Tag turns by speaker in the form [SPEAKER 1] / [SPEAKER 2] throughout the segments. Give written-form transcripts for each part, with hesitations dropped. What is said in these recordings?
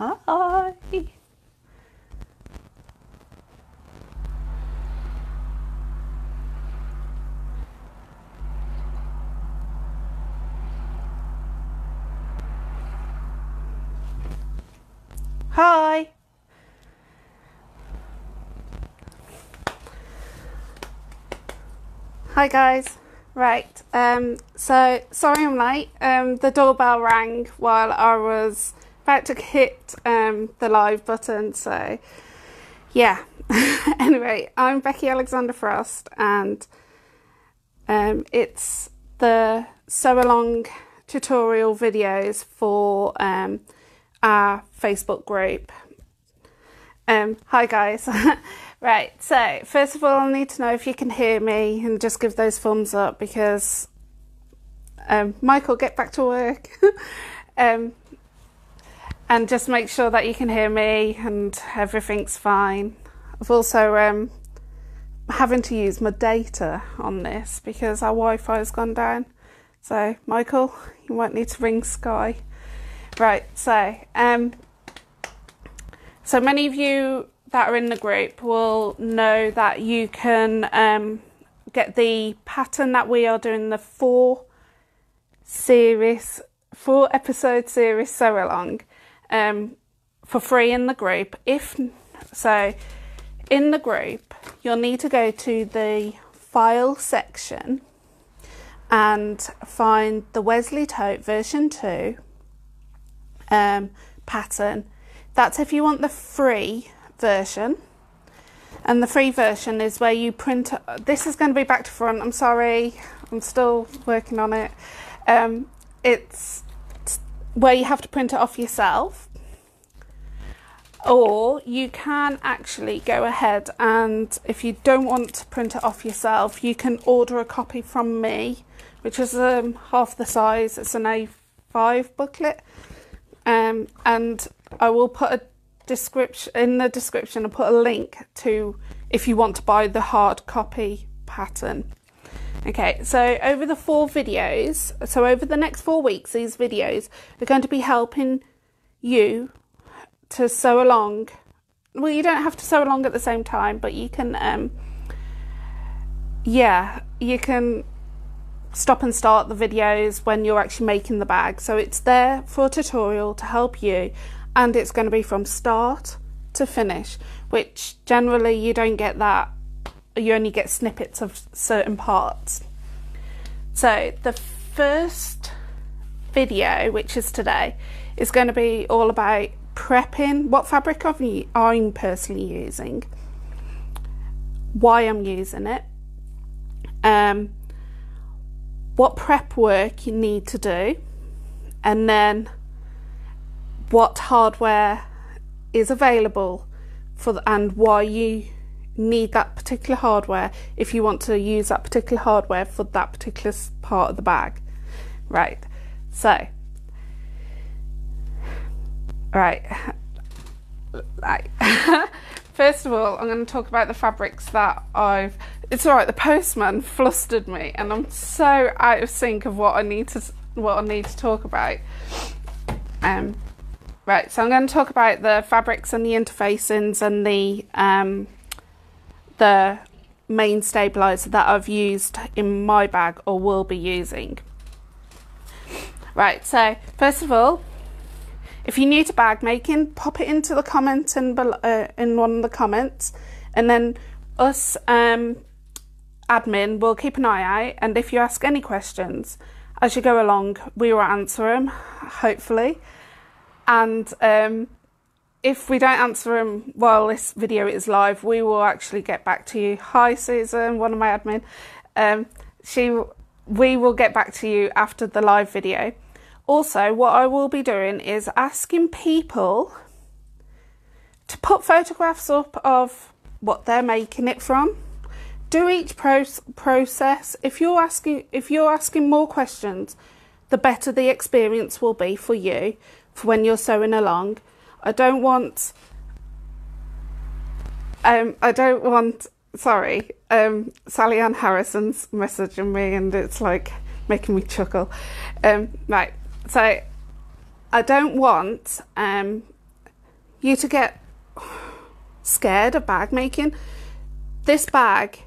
[SPEAKER 1] Hi. Hi. Hi guys. Right, so sorry I'm late. The doorbell rang while I was about to hit the live button, so yeah. Anyway, I'm Becky Alexander Frost, and it's the sew along tutorial videos for our Facebook group. Hi guys. Right, so first of all I need to know if you can hear me, and just give those thumbs up, because Michael, get back to work. And just make sure that you can hear me and everything's fine. I've also having to use my data on this because our Wi-Fi has gone down, so Michael, you might need to ring Sky. Right, so many of you that are in the group will know that you can get the pattern that we are doing, the 4-episode series sew along, for free in the group. If so, in the group you'll need to go to the file section and find the Wesley Tote version 2 pattern. That's if you want the free version, and the free version is where you print. This is going to be back to front, I'm sorry, I'm still working on it. It's where you have to print it off yourself, or you can actually go ahead and, if you don't want to print it off yourself, you can order a copy from me, which is half the size. It's an A5 booklet, and I will put a description in the description. I'll put a link to if you want to buy the hard copy pattern. Okay, so over the 4 videos, so over the next 4 weeks, these videos are going to be helping you to sew along. Well, you don't have to sew along at the same time, but you can you can stop and start the videos when you're actually making the bag. So it's there for a tutorial to help you, and it's going to be from start to finish, which generally you don't get that. You only get snippets of certain parts. So the first video, which is today, is going to be all about prepping, what fabric I'm personally using, why I'm using it, what prep work you need to do, and then what hardware is available for and why you need that particular hardware if you want to use that particular hardware for that particular part of the bag. Right, so first of all, I'm going to talk about the fabrics that it's alright, the postman flustered me and I'm so out of sync of what I need to talk about. Right, so I'm going to talk about the fabrics and the interfacings and the main stabilizer that I've used in my bag or will be using. Right, so first of all, if you're new to bag making, pop it into the comments in one of the comments, and then us admin will keep an eye out, and if you ask any questions as you go along, we will answer them, hopefully. And if we don't answer them while this video is live, we will actually get back to you. Hi Susan, one of my admin. We will get back to you after the live video. Also, what I will be doing is asking people to put photographs up of what they're making it from. Do each process. If you're asking more questions, the better the experience will be for you for when you're sewing along. I don't want sorry, Sally Ann Harrison's messaging me and it's like making me chuckle. Right, so I don't want you to get scared of bag making. This bag,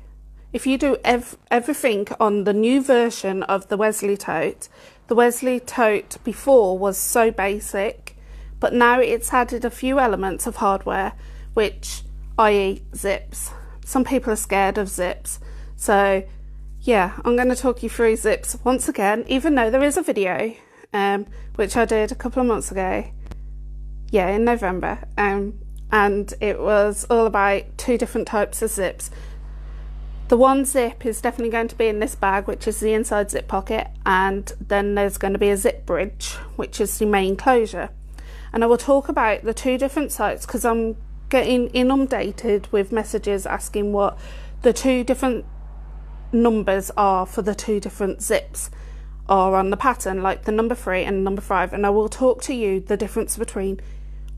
[SPEAKER 1] if you do everything on the new version of the Wesley Tote, the Wesley Tote before was so basic, but now it's added a few elements of hardware, which, i.e. zips. Some people are scared of zips. So yeah, I'm going to talk you through zips once again, even though there is a video, which I did a couple of months ago, yeah, in November, and it was all about 2 different types of zips. The one zip is definitely going to be in this bag, which is the inside zip pocket, and then there's going to be a zip bridge, which is the main closure. And I will talk about the 2 different sites because I'm getting inundated with messages asking what the 2 different numbers are for the 2 different zips are on the pattern, like the number 3 and number 5, and I will talk to you the difference between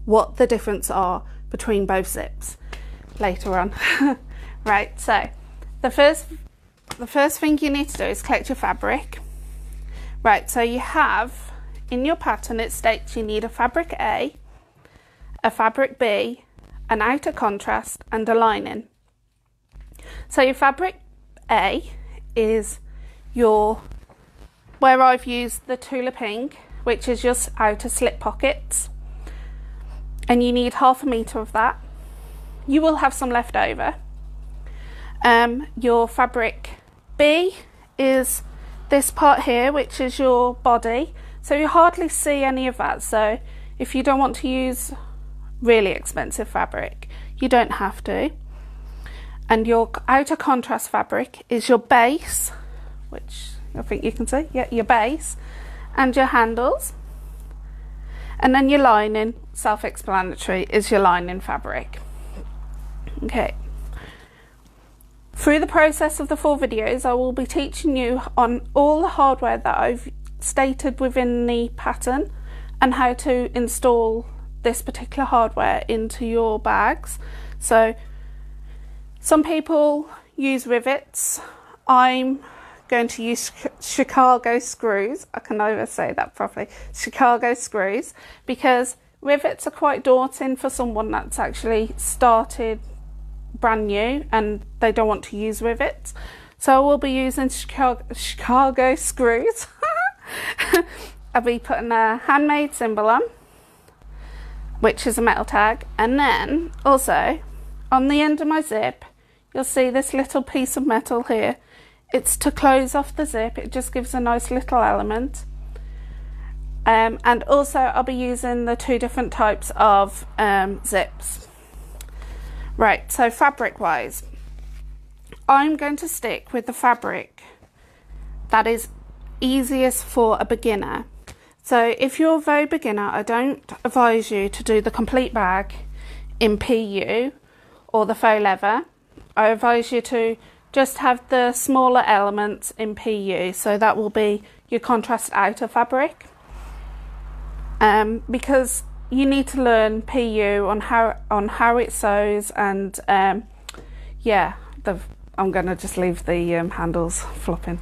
[SPEAKER 1] what the difference are between both zips later on. Right, so the first thing you need to do is collect your fabric. Right, so you have in your pattern, it states you need a fabric A, a fabric B, an outer contrast and a lining. So your fabric A is where I've used the tuliping, which is just outer slip pockets, and you need 1/2 meter of that. You will have some left over. Your fabric B is this part here, which is your body, so you hardly see any of that. So if you don't want to use really expensive fabric, you don't have to. And your outer contrast fabric is your base, which I think you can see, yeah, your base, and your handles. And then your lining, self-explanatory, is your lining fabric. Okay. Through the process of the 4 videos, I will be teaching you on all the hardware that I've stated within the pattern and how to install this particular hardware into your bags. So some people use rivets. I'm going to use Chicago screws. I can never say that properly. Chicago screws, because rivets are quite daunting for someone that's actually started brand new and they don't want to use rivets. So I will be using Chicago screws. I'll be putting a handmade symbol on, which is a metal tag, and then also on the end of my zip you'll see this little piece of metal here. It's to close off the zip. It just gives a nice little element. And also I'll be using the 2 different types of zips. Right, so fabric wise, I'm going to stick with the fabric that is easiest for a beginner. So if you're a very beginner, I don't advise you to do the complete bag in PU or the faux leather. I advise you to just have the smaller elements in PU, so that will be your contrast outer fabric, because you need to learn PU on how it sews, and yeah, I'm gonna just leave the handles flopping.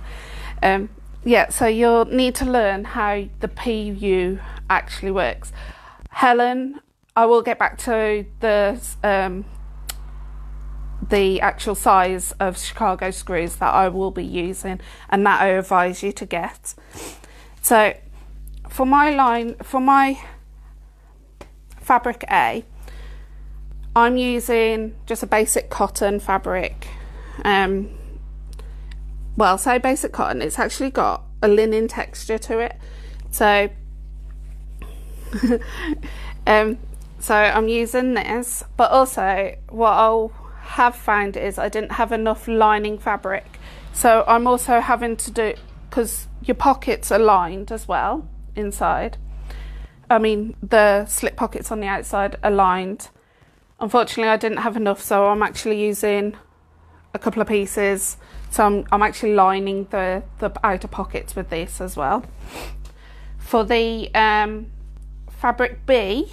[SPEAKER 1] Yeah, so you'll need to learn how the PU actually works. Helen, I will get back to the actual size of Chicago screws that I will be using and that I advise you to get. So for my fabric A, I'm using just a basic cotton fabric. Well, say basic cotton, it's actually got a linen texture to it. So so I'm using this, but also what I'll have found is I didn't have enough lining fabric, so I'm also having to do, because your pockets are lined as well inside, I mean the slip pockets on the outside are lined. Unfortunately I didn't have enough, so I'm actually using a couple of pieces, so I'm actually lining the outer pockets with this as well. For the fabric B,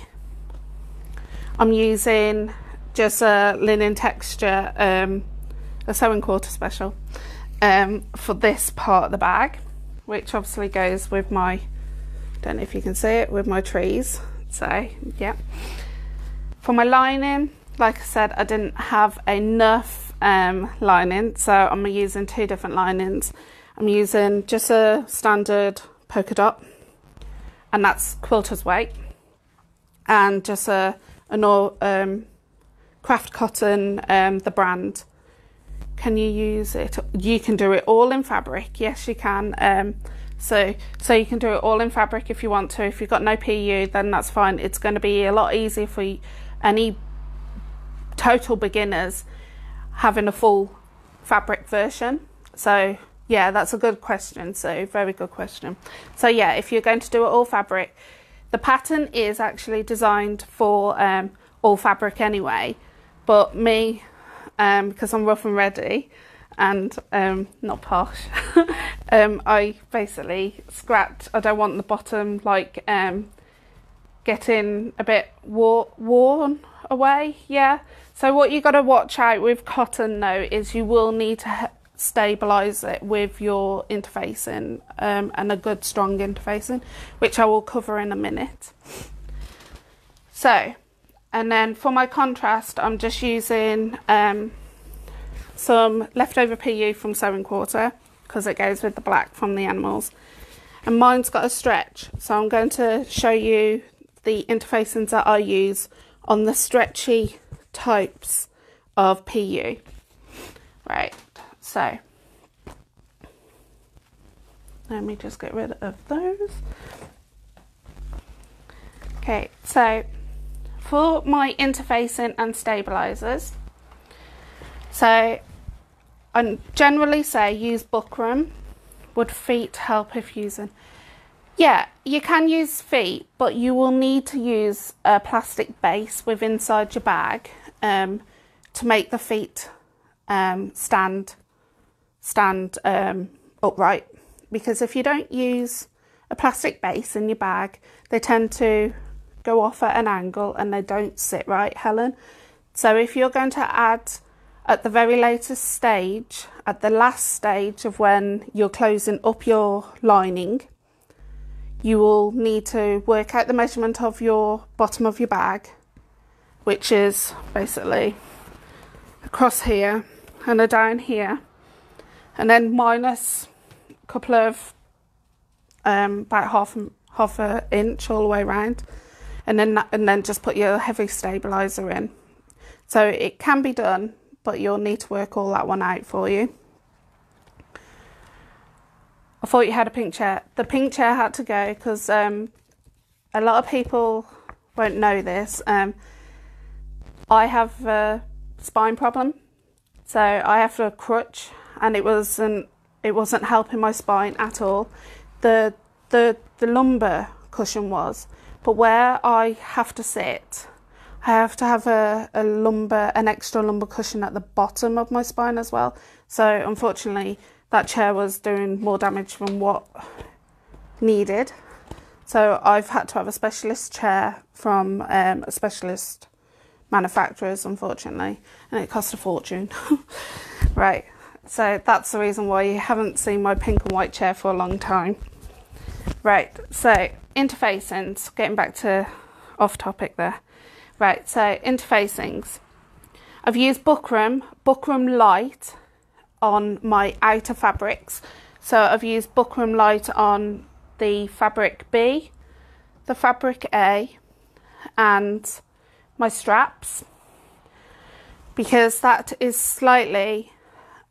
[SPEAKER 1] I'm using just a linen texture, a sewing quarter special, for this part of the bag, which obviously goes with my, don't know if you can see it, with my trees. So yeah, For my lining, like I said, I didn't have enough lining, so I'm using 2 different linings. I'm using just a standard polka dot, and that's quilter's weight, and just a craft cotton, the brand. Can you use it? You can do it all in fabric. Yes, you can. So you can do it all in fabric if you want to. If you've got no PU, then that's fine. It's going to be a lot easier for any total beginners having a full fabric version. So yeah, that's a good question. So very good question. So yeah, if you're going to do it all fabric, the pattern is actually designed for all fabric anyway, but me, because I'm rough and ready and not posh, I basically scrapped. I don't want the bottom like getting a bit worn away. Yeah, so what you got to watch out with cotton though is you will need to stabilize it with your interfacing, and a good strong interfacing, which I will cover in a minute. So, and then for my contrast, I'm just using some leftover PU from Sewing Quarter because it goes with the black from the animals, and mine's got a stretch, so I'm going to show you the interfacings that I use on the stretchy types of PU. Right, so let me just get rid of those. Okay, so for my interfacing and stabilizers, so I generally say use buckram. Would feet help if using? Yeah, you can use feet, but you will need to use a plastic base with inside your bag to make the feet stand upright. Because if you don't use a plastic base in your bag, they tend to go off at an angle and they don't sit right, Helen. So if you're going to add at the very latest stage, at the last stage of when you're closing up your lining, you will need to work out the measurement of your bottom of your bag, which is basically across here and down here, and then minus a couple of about half an inch all the way around, and then just put your heavy stabilizer in. So it can be done, but you'll need to work all that one out for you. I thought you had a pink chair. The pink chair had to go because a lot of people won't know this. I have a spine problem, so I have a crutch, and it wasn't helping my spine at all. The lumbar cushion was, but where I have to sit, I have to have an extra lumbar cushion at the bottom of my spine as well. So unfortunately, that chair was doing more damage than what needed. So I've had to have a specialist chair from a specialist manufacturers, unfortunately, and it cost a fortune. Right, so that's the reason why you haven't seen my pink and white chair for a long time. Right, so interfacings, getting back to off topic there. Right, so interfacings. I've used buckram light on my outer fabrics. So I've used buckram light on the fabric B, the fabric A, and my straps, because that is slightly,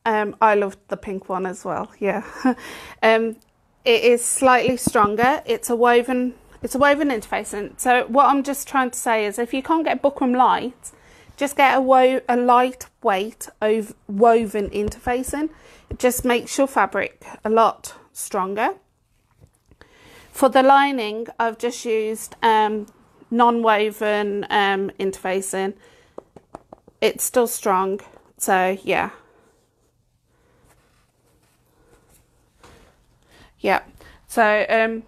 [SPEAKER 1] I love the pink one as well, yeah. It is slightly stronger. It's a woven interfacing. So what I'm just trying to say is, if you can't get buckram light, just get a lightweight woven interfacing. It just makes your fabric a lot stronger. For the lining, I've just used non-woven interfacing. It's still strong, so yeah. Yeah, so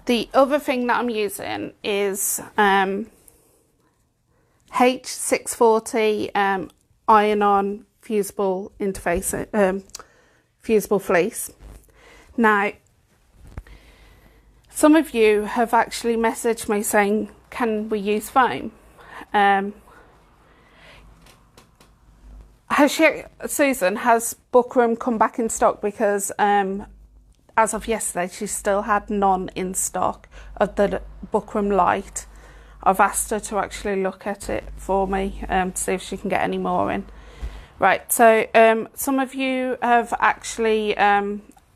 [SPEAKER 1] the other thing that I'm using is H640 iron-on fusible interface, fusible fleece. Now, some of you have actually messaged me saying, can we use foam? Susan, has buckram come back in stock? Because as of yesterday, she still had none in stock of the buckram light. I've asked her to actually look at it for me to see if she can get any more in. Right, so some of you have actually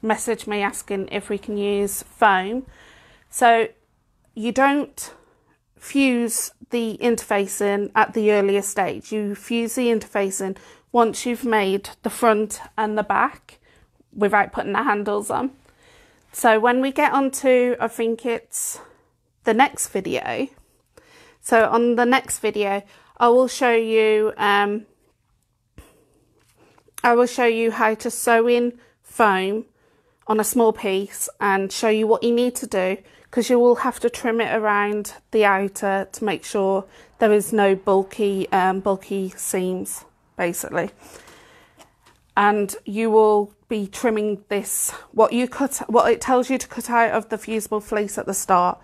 [SPEAKER 1] messaged me asking if we can use foam. So you don't fuse the interfacing at the earlier stage. You fuse the interfacing once you've made the front and the back without putting the handles on. So when we get onto, I think it's the next video. So on the next video, I will show you how to sew in foam on a small piece and show you what you need to do, because you will have to trim it around the outer to make sure there is no bulky seams, basically. And you will be trimming this, what it tells you to cut out of the fusible fleece at the start.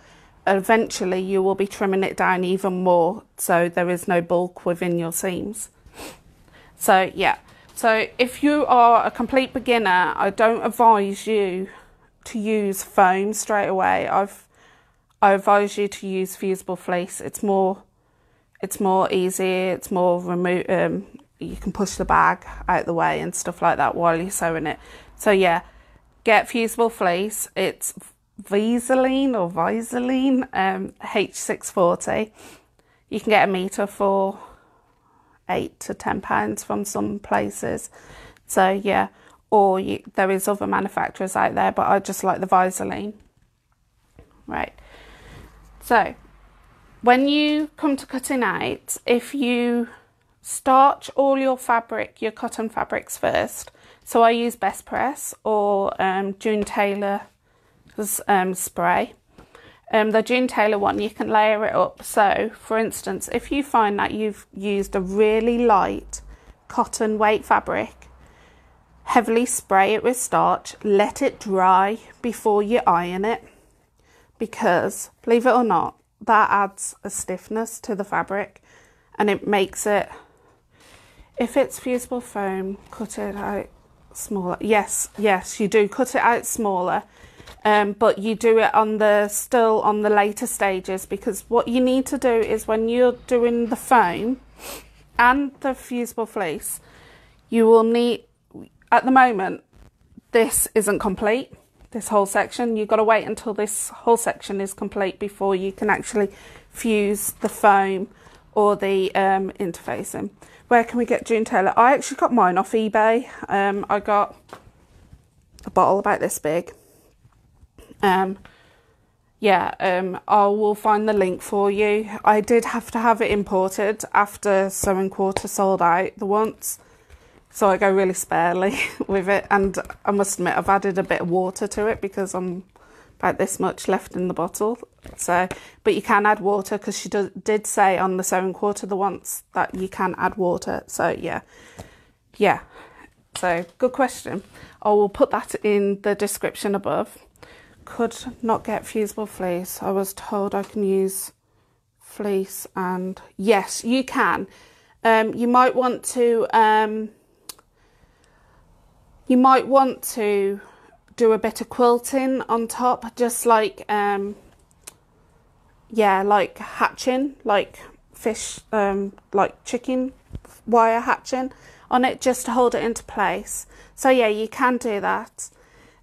[SPEAKER 1] Eventually you will be trimming it down even more so there is no bulk within your seams. So yeah, so if you are a complete beginner, I don't advise you to use foam straight away. I advise you to use fusible fleece. It's more easy, it's more you can push the bag out the way and stuff like that while you're sewing it. So yeah, get fusible fleece. It's Visaline H640. You can get a metre for £8 to £10 from some places. So yeah, or there is other manufacturers out there, but I just like the Visaline. Right, so when you come to cutting out, if you starch all your fabric, your cotton fabrics first, so I use Best Press or June Taylor spray. The June Taylor one, you can layer it up. So for instance, if you find that you've used a really light cotton weight fabric, heavily spray it with starch, let it dry before you iron it, because believe it or not, that adds a stiffness to the fabric and it makes it, if it's fusible foam, cut it out smaller. Yes, you do cut it out smaller. But you do it still on the later stages, because what you need to do is when you're doing the foam and the fusible fleece, you will need, at the moment, this isn't complete, this whole section. You've got to wait until this whole section is complete before you can actually fuse the foam or the interfacing. Where can we get June Taylor? I actually got mine off eBay. I got a bottle about this big. I will find the link for you. I did have to have it imported after Sewing Quarter sold out the once, so I go really sparely with it, and I must admit I've added a bit of water to it because I'm about this much left in the bottle. So, but you can add water, because she did say on the Sewing Quarter the once that you can add water. So yeah, so good question. I will put that in the description above. Could not get fusible fleece. I was told I can use fleece, and yes, you can. You might want to do a bit of quilting on top, just like like hatching, like fish, like chicken wire hatching on it, just to hold it into place. So yeah, you can do that.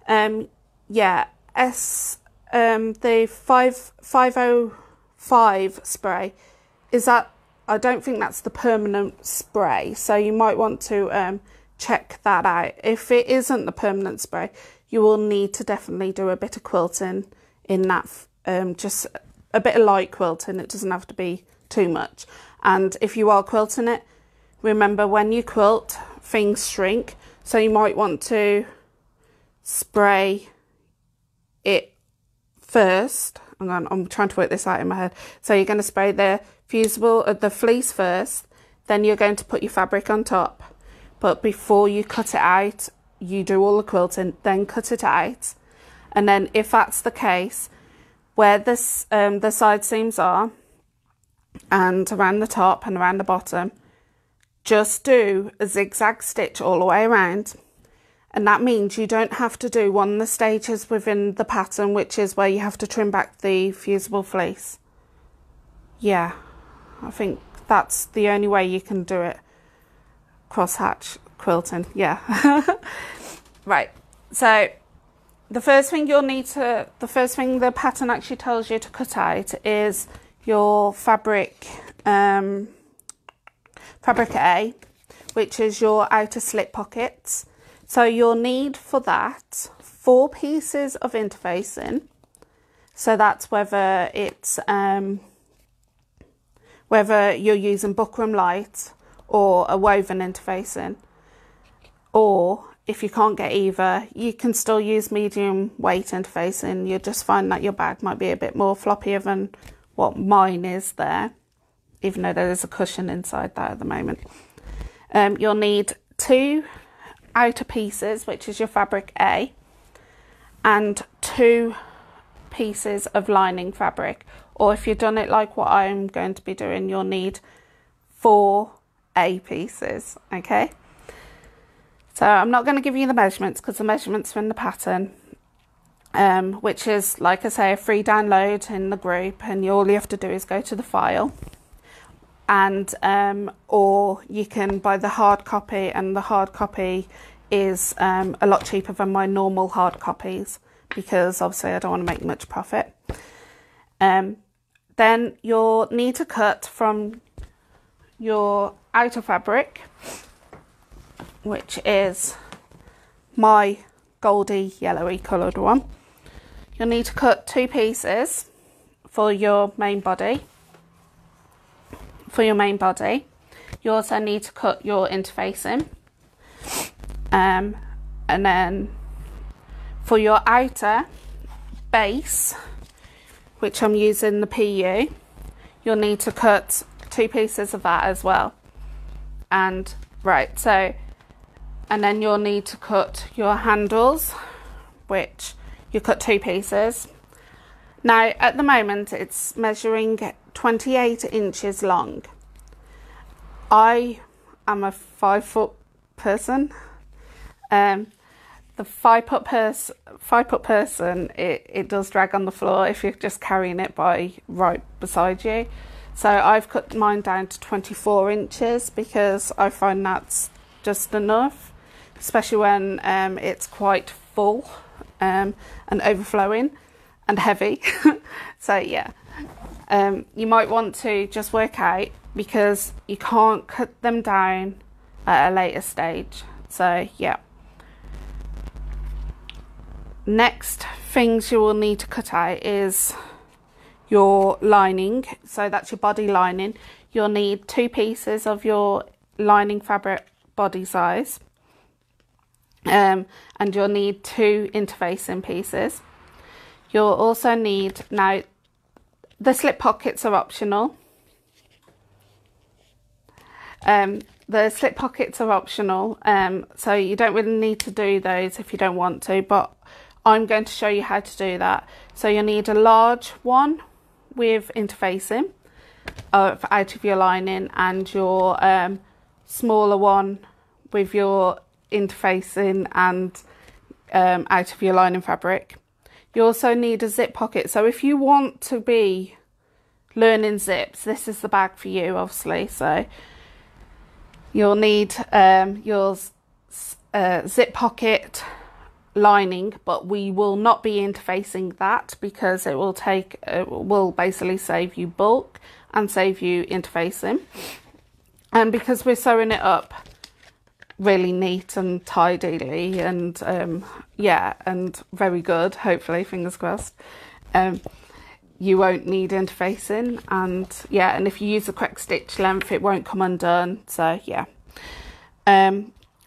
[SPEAKER 1] The 505 spray, is that, I don't think that's the permanent spray, so you might want to check that out. If it isn't the permanent spray, you will need to definitely do a bit of quilting in that, just a bit of light quilting. It doesn't have to be too much. And if you are quilting it, remember when you quilt, things shrink, so you might want to spray it first. I'm trying to work this out in my head. So you're going to spray the fleece first, then you're going to put your fabric on top. But before you cut it out, you do all the quilting, then cut it out. And then if that's the case, where the side seams are, and around the top and around the bottom, just do a zigzag stitch all the way around. And that means you don't have to do one of the stages within the pattern, which is where you have to trim back the fusible fleece. Yeah, I think that's the only way you can do it. Crosshatch quilting, yeah. Right, so the first thing the pattern actually tells you to cut out is your fabric A, which is your outer slit pockets. So you'll need for that 4 pieces of interfacing. So that's whether it's whether you're using buckram light or a woven interfacing, or if you can't get either, you can still use medium weight interfacing. You'll just find that your bag might be a bit more floppier than what mine is there, even though there is a cushion inside that at the moment. You'll need 2 outer pieces, which is your fabric A, and 2 pieces of lining fabric, or if you've done it like what I'm going to be doing, you'll need 4 A pieces. Okay, so I'm not going to give you the measurements because the measurements are in the pattern, which is, like I say, a free download in the group, and all you have to do is go to the file, and or you can buy the hard copy, and the hard copy is a lot cheaper than my normal hard copies, because obviously I don't want to make much profit. Then you'll need to cut from your outer fabric, which is my goldy yellowy coloured one. You'll need to cut 2 pieces for your main body. You also need to cut your interfacing, and then for your outer base, which I'm using the PU, you'll need to cut 2 pieces of that as well. And right, so, and then you'll need to cut your handles, which you cut 2 pieces. Now at the moment it's measuring 28 inches long. I am a 5 foot person. The 5 foot person, it does drag on the floor if you're just carrying it right beside you. So I've cut mine down to 24 inches because I find that's just enough, especially when it's quite full and overflowing and heavy. So yeah, you might want to just work out, because you can't cut them down at a later stage. So yeah. Next things you will need to cut out is your lining. So that's your body lining. You'll need 2 pieces of your lining fabric body size, and you'll need 2 interfacing pieces. You'll also need, now the slip pockets are optional. The slip pockets are optional, so you don't really need to do those if you don't want to, but I'm going to show you how to do that. So you'll need a large one with interfacing out of your lining, and your smaller one with your interfacing and out of your lining fabric. You also need a zip pocket. So if you want to be learning zips, this is the bag for you, obviously. So you'll need your zip pocket lining, but we will not be interfacing that because it will basically save you bulk and save you interfacing, and because we're sewing it up really neat and tidily and yeah, and very good, hopefully, fingers crossed, you won't need interfacing, and yeah, and if you use the correct stitch length it won't come undone. So yeah,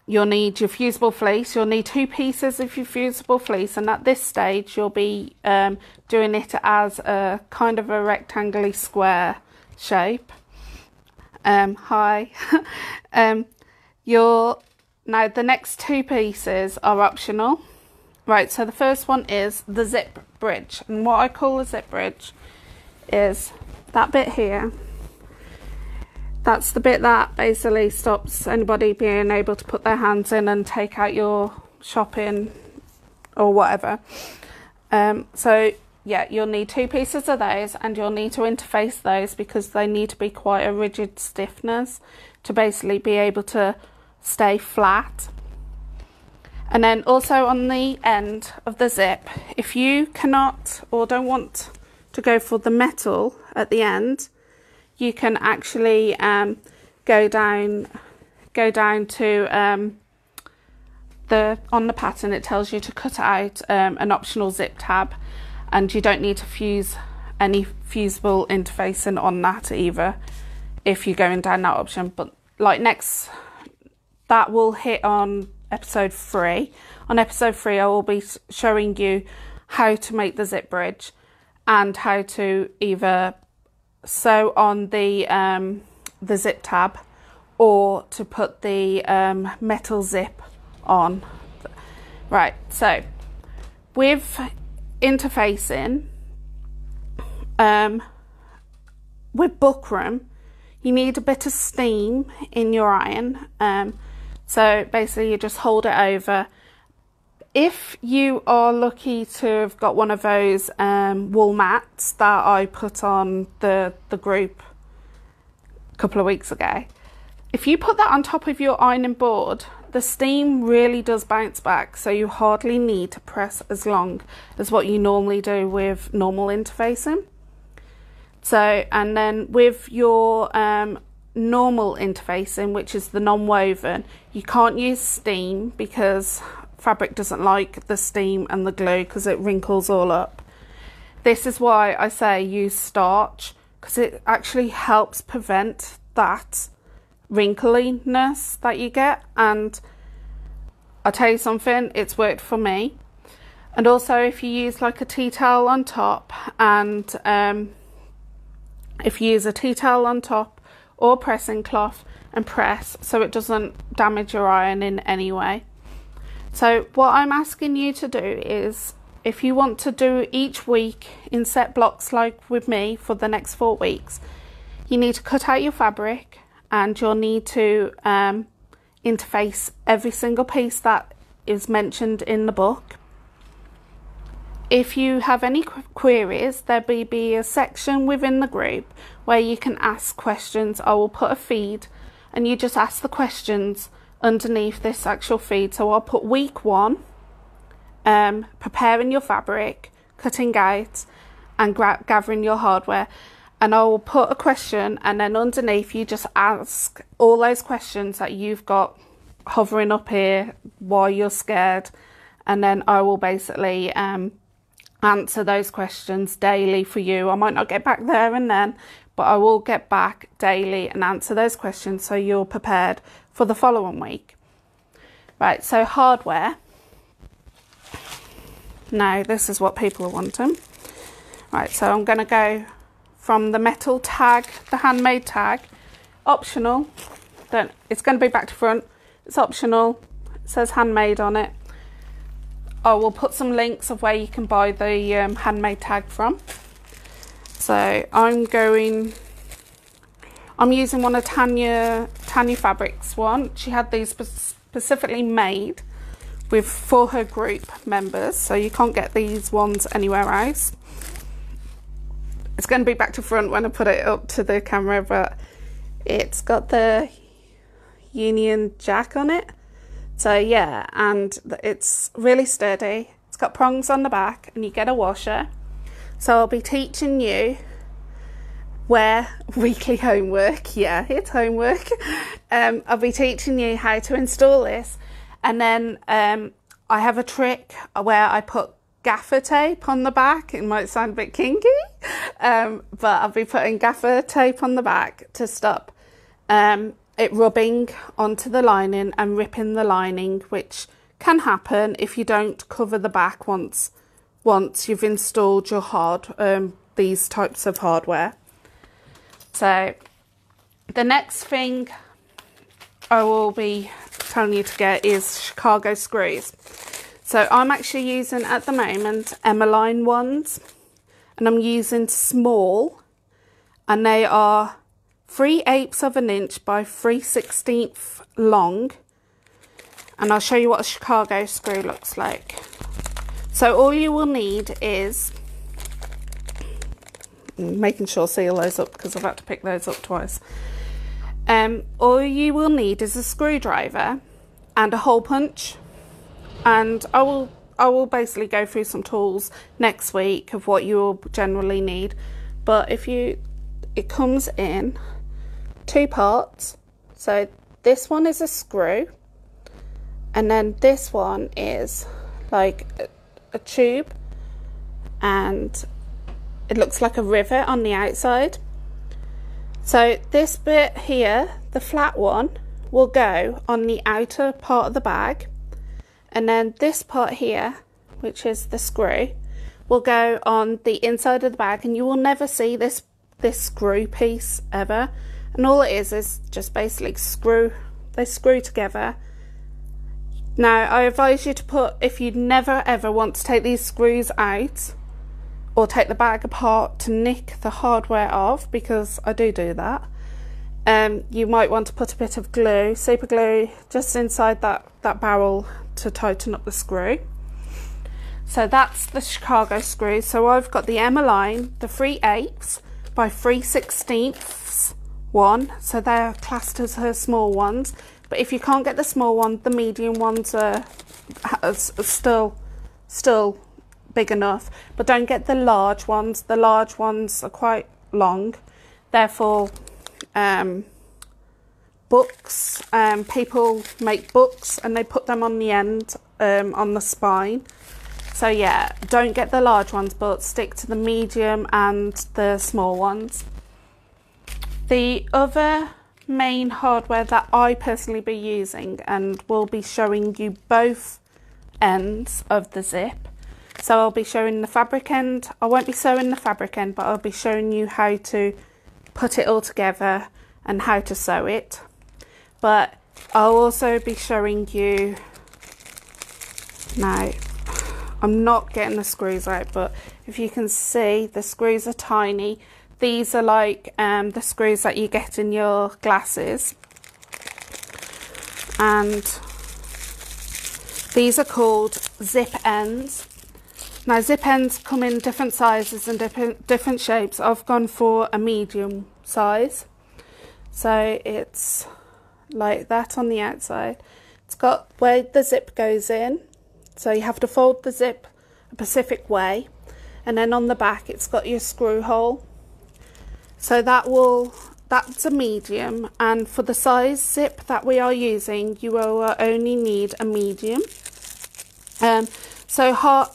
[SPEAKER 1] you'll need your fusible fleece. You'll need 2 pieces of your fusible fleece, and at this stage you'll be doing it as a kind of a rectangular square shape. Now the next 2 pieces are optional. Right, so the first one is the zip bridge, and what I call a zip bridge is that bit here That's the bit that basically stops anybody being able to put their hands in and take out your shopping or whatever. So yeah, you'll need 2 pieces of those, and you'll need to interface those because they need to be quite a rigid stiffness to basically be able to stay flat. And then also on the end of the zip, if you cannot or don't want to go for the metal at the end, you can actually go down to on the pattern it tells you to cut out an optional zip tab, and you don't need to fuse any fusible interfacing on that either if you're going down that option. But like next, that will hit on episode 3. On episode 3 I will be showing you how to make the zip bridge and how to either sew on the zip tab or to put the metal zip on. Right, so with interfacing, with buckram, you need a bit of steam in your iron. So basically you just hold it over. If you are lucky to have got one of those wool mats that I put on the group a couple of weeks ago, if you put that on top of your ironing board, the steam really does bounce back, so you hardly need to press as long as what you normally do with normal interfacing. So, and then with your normal interfacing, which is the non-woven, you can't use steam because fabric doesn't like the steam and the glue because it wrinkles all up. This is why I say use starch, because it actually helps prevent that wrinkliness that you get. And I'll tell you something, it's worked for me. And also if you use like a tea towel on top, and if you use a tea towel on top or pressing cloth and press so it doesn't damage your iron in any way. So what I'm asking you to do is, if you want to do each week in set blocks like with me for the next 4 weeks, you need to cut out your fabric and you'll need to interface every single piece that is mentioned in the book. If you have any queries, there will be a section within the group where you can ask questions. I will put a feed and you just ask the questions underneath this actual feed. So I'll put week 1, preparing your fabric, cutting out and gathering your hardware, and I will put a question, and then underneath you just ask all those questions that you've got hovering up here while you're scared, and then I will basically answer those questions daily for you. I might not get back there and then, but I will get back daily and answer those questions so you're prepared for the following week. Right, so hardware. Now this is what people are wanting. Right, so I'm going to go from the metal tag, the handmade tag, optional. It's going to be back to front. It's optional. It says handmade on it. I will put some links of where you can buy the handmade tag from. So I'm using one of Tania Fabrics one. She had these specifically made for her group members, so you can't get these ones anywhere else. It's going to be back to front when I put it up to the camera, but it's got the Union Jack on it. So yeah, and it's really sturdy. It's got prongs on the back and you get a washer. So I'll be teaching you weekly homework. Yeah, it's homework. I'll be teaching you how to install this. And then I have a trick where I put gaffer tape on the back. It might sound a bit kinky, but I'll be putting gaffer tape on the back to stop it rubbing onto the lining and ripping the lining, which can happen if you don't cover the back once you've installed your these types of hardware. So the next thing I will be telling you to get is Chicago screws. So I'm actually using at the moment Emmaline ones, and I'm using small, and they are 3/8 of an inch by 3/16 long, and I'll show you what a Chicago screw looks like. So all you will need is, making sure I seal those up because I've had to pick those up twice. All you will need is a screwdriver and a hole punch, and I will basically go through some tools next week of what you will generally need. But it comes in 2 parts. So this one is a screw, and then this one is like a tube, and it looks like a rivet on the outside. So this bit here, the flat one, will go on the outer part of the bag, and then this part here, which is the screw, will go on the inside of the bag, and you will never see this screw piece ever. And all it is just basically they screw together. Now I advise you to put, if you never ever want to take these screws out or take the bag apart to nick the hardware off, because I do that, you might want to put a bit of glue, super glue, just inside that barrel to tighten up the screw. So that's the Chicago screw. So I've got the Emmaline, the 3/8 by 3/16 one, so they're classed as her small ones. But if you can't get the small one, the medium ones are still big enough. But don't get the large ones. The large ones are quite long. Therefore, books, people make books and they put them on the end, on the spine. So yeah, don't get the large ones, but stick to the medium and the small ones. The other main hardware that I personally be using, and will be showing you both ends of the zip. So I'll be showing the fabric end. I won't be sewing the fabric end, but I'll be showing you how to put it all together and how to sew it. But I'll also be showing you, now I'm not getting the screws out, but if you can see, the screws are tiny. These are like the screws that you get in your glasses, and these are called zip ends. Now zip ends come in different sizes and different shapes. I've gone for a medium size, so it's like that on the outside. It's got where the zip goes in, so you have to fold the zip a specific way, and then on the back it's got your screw hole. So that's a medium, and for the size zip that we are using, you will only need a medium. So hard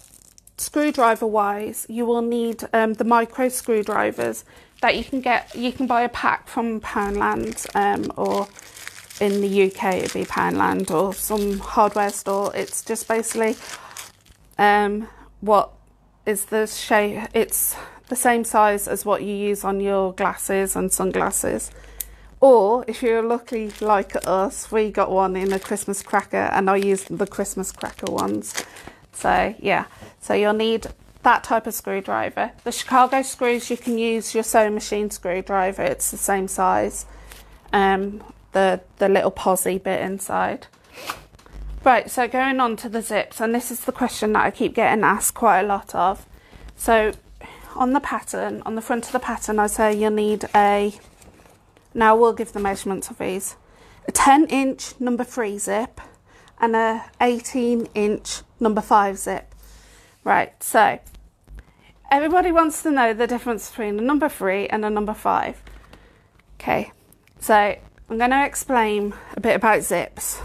[SPEAKER 1] screwdriver wise, you will need the micro screwdrivers that you can get. You can buy a pack from Poundland, or in the UK it'd be Poundland or some hardware store. It's just basically what is the shape. It's the same size as what you use on your glasses and sunglasses. Or if you're lucky like us, we got one in a Christmas cracker, and I used the Christmas cracker ones. So yeah, so you'll need that type of screwdriver. The Chicago screws, you can use your sewing machine screwdriver. It's the same size. The little posy bit inside. Right, so going on to the zips, and this is the question that I keep getting asked quite a lot of. So on the pattern, on the front of the pattern, I say you'll need now we'll give the measurements of these, a 10-inch number 3 zip and a 18-inch number 5 zip. Right, so everybody wants to know the difference between a number 3 and a number 5. Okay, so I'm going to explain a bit about zips.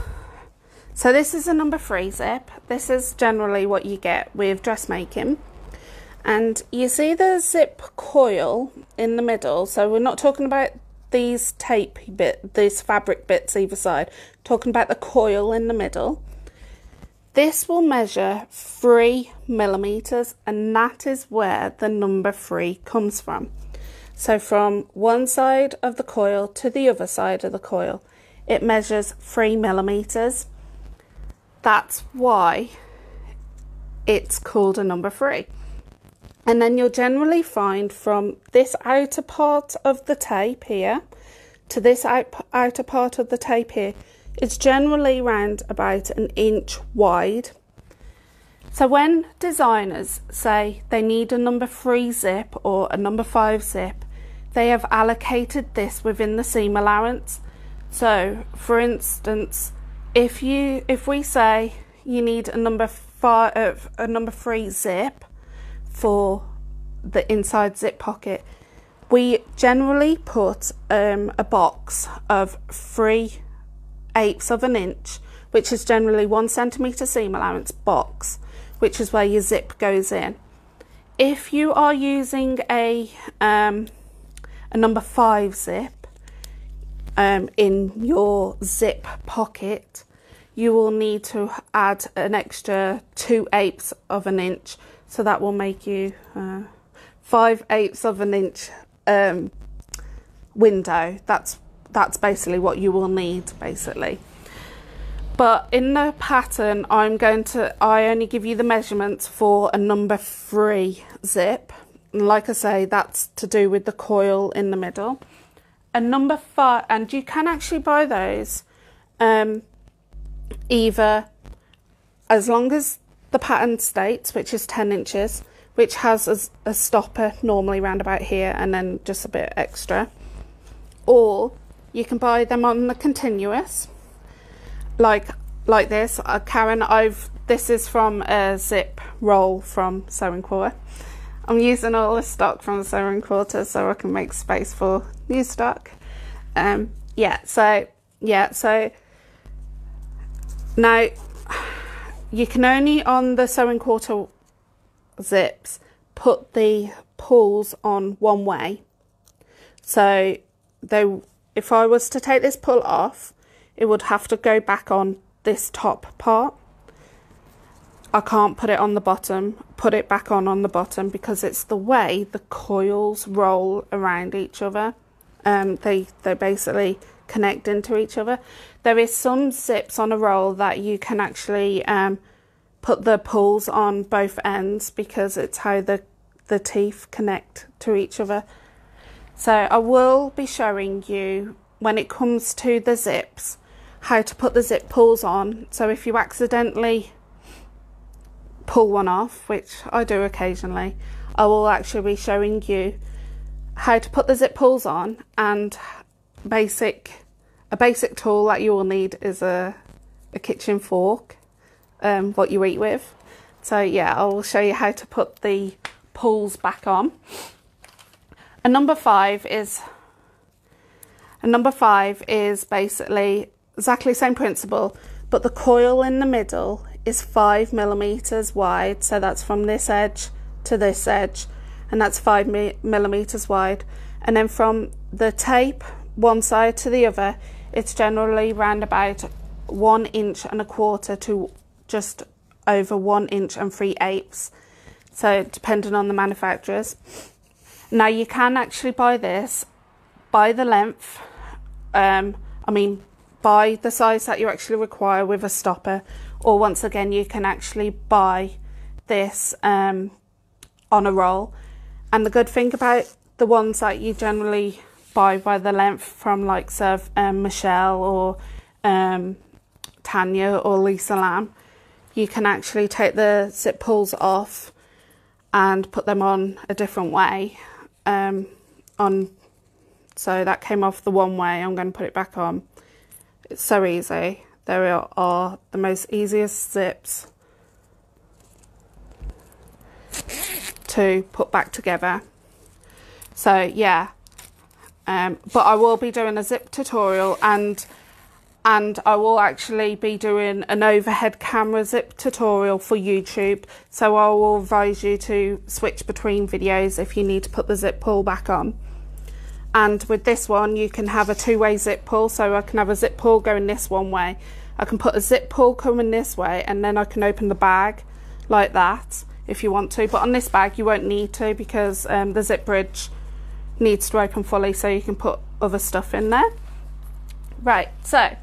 [SPEAKER 1] So this is a number 3 zip. This is generally what you get with dressmaking. And you see the zip coil in the middle. So we're not talking about these these fabric bits either side. Talking about the coil in the middle. This will measure 3 millimeters, and that is where the number 3 comes from. So from one side of the coil to the other side of the coil, it measures 3 millimeters. That's why it's called a number 3. And then you'll generally find from this outer part of the tape here to this outer part of the tape here, it's generally around about 1 inch wide. So when designers say they need a number 3 zip or a number 5 zip, they have allocated this within the seam allowance. So for instance, if we say you need a number 3 zip for the inside zip pocket, we generally put a box of 3/8 of an inch, which is generally 1 centimetre seam allowance box, which is where your zip goes in. If you are using a number 5 zip in your zip pocket, you will need to add an extra 2/8 of an inch, so that will make you 5/8 of an inch window. That's basically what you will need, basically. But in the pattern, I only give you the measurements for a number 3 zip. And like I say, that's to do with the coil in the middle. A number 5, and you can actually buy those either, as long as the pattern states, which is 10 inches, which has a stopper normally around about here and then just a bit extra, or you can buy them on the continuous, like this. Karen, this is from a zip roll from Sewing Quarter. I'm using all the stock from Sewing Quarter so I can make space for new stock. So now you can only, on the Sewing Quarter zips, put the pulls on one way. So if I was to take this pull off, it would have to go back on this top part. I can't put it on the bottom, put it back on the bottom, because it's the way the coils roll around each other. They basically connect into each other. There is some zips on a roll that you can actually put the pulls on both ends, because it's how the teeth connect to each other. So I will be showing you, when it comes to the zips, how to put the zip pulls on. So if you accidentally pull one off, which I do occasionally, I will actually be showing you how to put the zip pulls on. And a basic tool that you will need is a kitchen fork, what you eat with. So yeah, I will show you how to put the pulls back on. A number 5 is basically exactly the same principle, but the coil in the middle is 5 millimeters wide. So that's from this edge to this edge, and that's 5 millimeters wide. And then from the tape one side to the other, it's generally round about 1 inch and a quarter to just over 1 inch and 3/8. So depending on the manufacturers. Now you can actually buy this by the length, by the size that you actually require with a stopper, or once again you can actually buy this on a roll. And the good thing about the ones that you generally buy by the length from, like Michelle or Tania or Lisa Lamb, you can actually take the zip pulls off and put them on a different way. So that came off the one way, I'm going to put it back on. It's so easy. There are the most easiest zips to put back together. So yeah, but I will be doing a zip tutorial, and I will actually be doing an overhead camera zip tutorial for YouTube. So I will advise you to switch between videos if you need to put the zip pull back on. And with this one, you can have a 2-way zip pull. So I can have a zip pull going this one way. I can put a zip pull coming this way, and then I can open the bag like that if you want to. But on this bag, you won't need to, because the zip bridge needs to open fully, so you can put other stuff in there. Right, so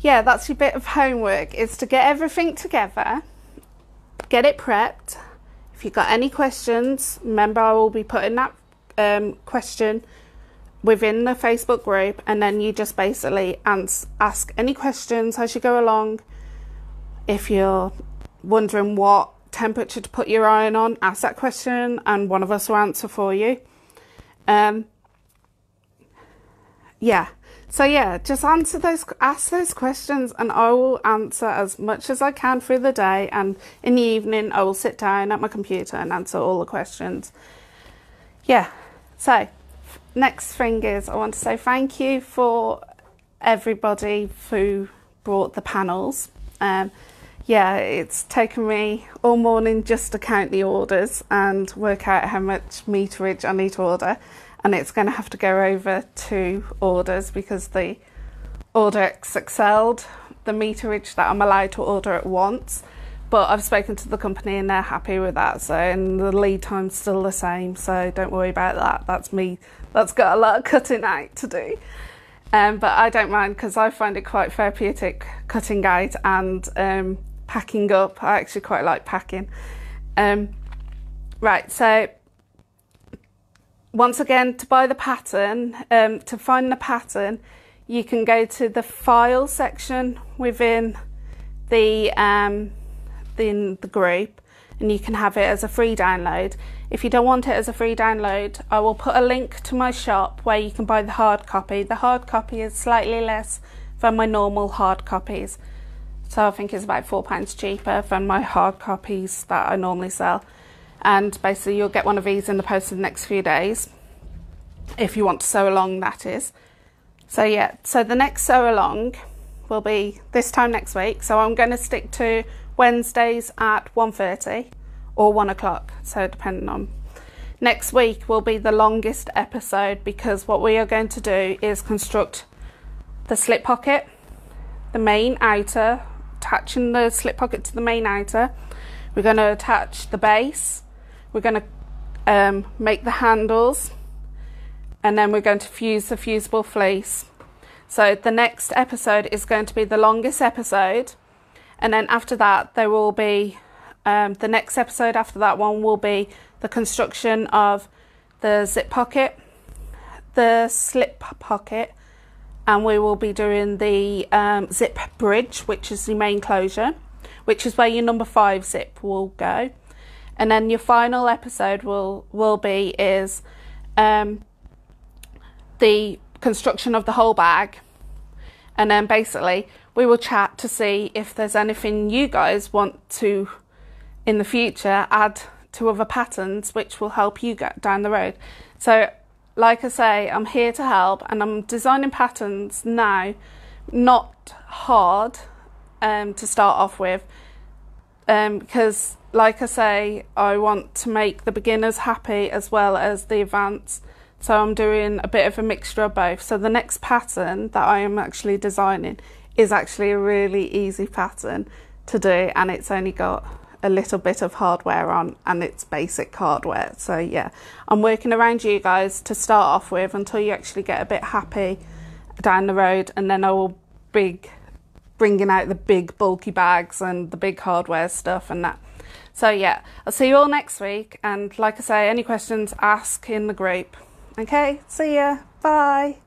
[SPEAKER 1] yeah, that's your bit of homework, is to get everything together, get it prepped. If you've got any questions, remember I will be putting that question within the Facebook group, and then you just basically ask any questions as you go along. If you're wondering what temperature to put your iron on, ask that question and one of us will answer for you. Yeah, so yeah, just ask those questions, and I will answer as much as I can through the day, and in the evening I will sit down at my computer and answer all the questions. Yeah, so next thing is I want to say thank you for everybody who brought the panels. Yeah, it's taken me all morning just to count the orders and work out how much meterage I need to order, and it's going to have to go over 2 orders because the order excelled the meterage that I'm allowed to order at once. But I've spoken to the company and they're happy with that, so, and the lead time's still the same, so don't worry about that. That's me, that's got a lot of cutting out to do. But I don't mind because I find it quite therapeutic cutting out and packing up. I actually quite like packing. Right, so once again, to buy the pattern, to find the pattern, you can go to the file section within the group, and you can have it as a free download. If you don't want it as a free download, I will put a link to my shop where you can buy the hard copy. The hard copy is slightly less than my normal hard copies, so I think it's about £4 cheaper than my hard copies that I normally sell. And basically you'll get one of these in the post in the next few days, if you want to sew along, that is. So yeah, so the next sew along will be this time next week, so I'm going to stick to Wednesdays at 1:30 or 1 o'clock, so depending on. Next week will be the longest episode because what we are going to do is construct the slip pocket, the main outer, attaching the slip pocket to the main outer. We're going to attach the base, we're going to make the handles, and then we're going to fuse the fusible fleece. So the next episode is going to be the longest episode, and then after that there will be the next episode after that one will be the construction of the zip pocket, the slip pocket, and we will be doing the zip bridge, which is the main closure, which is where your number 5 zip will go. And then your final episode will be the construction of the whole bag. And then basically we will chat to see if there's anything you guys want to, in the future, add to other patterns which will help you get down the road. So like I say, I'm here to help, and I'm designing patterns now, not hard to start off with, because like I say, I want to make the beginners happy as well as the advanced. So I'm doing a bit of a mixture of both. So the next pattern that I am actually designing is actually a really easy pattern to do, and it's only got a little bit of hardware on, and it's basic hardware. So yeah, I'm working around you guys to start off with until you actually get a bit happy down the road, and then I will be bringing out the big bulky bags and the big hardware stuff and that. So yeah, I'll see you all next week, and like I say, any questions, ask in the group. Okay, see ya, bye.